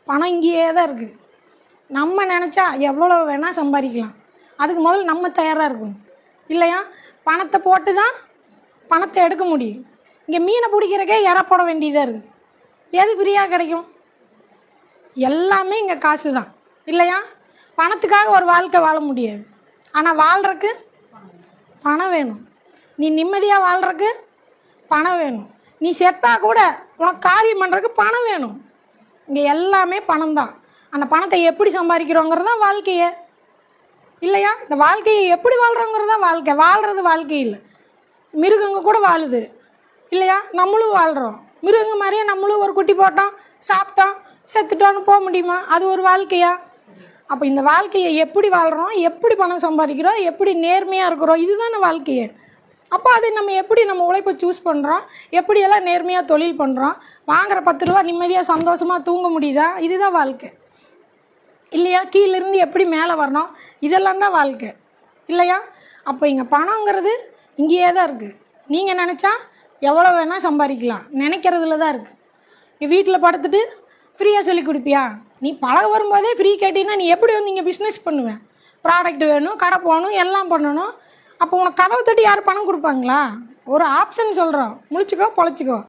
பணம் இங்கேயே தான் இருக்குது. நம்ம நினச்சா எவ்வளோ வேணால் சம்பாதிக்கலாம். அதுக்கு முதல்ல நம்ம தயாராக இருக்கணும் இல்லையா? பணத்தை போட்டு தான் பணத்தை எடுக்க முடியும். இங்கே மீனை பிடிக்கிறக்கே இற போட வேண்டியதாக இருக்குது. எது ஃப்ரீயாக கிடைக்கும்? எல்லாமே இங்கே காசு தான் இல்லையா? பணத்துக்காக ஒரு வாழ்க்கை வாழ முடியாது. ஆனால் வாழ்கிறக்கு பணம் வேணும். நீ நிம்மதியாக வாழ்கிறக்கு பணம் வேணும். நீ செத்தா கூட உனக்கு காரியம் பண்ணுறதுக்கு பணம் வேணும். இங்கே எல்லாமே பணம் தான். அந்த பணத்தை எப்படி சம்பாதிக்கிறோங்கிறது தான் வாழ்க்கையே இல்லையா? இந்த வாழ்க்கையை எப்படி வாழ்கிறோங்கிறது தான் வாழ்க்கை. வாழ்கிறது வாழ்க்கை இல்லை. மிருகங்க கூட வாழுது இல்லையா? நம்மளும் வாழ்கிறோம். மிருகங்க மாதிரியே நம்மளும் ஒரு குட்டி போட்டோம், சாப்பிட்டோம், செத்துட்டோன்னு போக முடியுமா? அது ஒரு வாழ்க்கையா? அப்போ இந்த வாழ்க்கையை எப்படி வாழ்கிறோம், எப்படி பணம் சம்பாதிக்கிறோம், எப்படி நேர்மையாக இருக்கிறோம், இதுதானே வாழ்க்கையே. அப்போ அது நம்ம உழைப்பை சூஸ் பண்ணுறோம், எப்படியெல்லாம் நேர்மையாக தொழில் பண்ணுறோம், வாங்குகிற 10 ரூபா நிம்மதியாக சந்தோஷமாக தூங்க முடியுதா? இதுதான் வாழ்க்கை இல்லையா? கீழிருந்து எப்படி மேலே வரணும், இதெல்லாம் தான் வாழ்க்கை இல்லையா? அப்போ இங்கே பணங்கிறது இங்கேயே தான் இருக்குது. நீங்கள் நினச்சா எவ்வளோ வேணால் சம்பாதிக்கலாம். நினைக்கிறதுல தான் இருக்குது. நீ வீட்டில் படுத்துட்டு ஃப்ரீயாக சொல்லி கொடுப்பியா? நீ பழக வரும்போதே ஃப்ரீ கேட்டீங்கன்னா நீ எப்படி வந்து இங்கே பிஸ்னஸ் பண்ணுவேன்? ப்ராடக்ட் வேணும், கடை போகணும், எல்லாம் பண்ணணும். அப்போ உனக்கு கதவை தட்டி யாரும் பணம் கொடுப்பாங்களா? ஒரு ஆப்ஷன் சொல்கிறோம், முழிச்சிக்கோ பொழைச்சிக்கோ.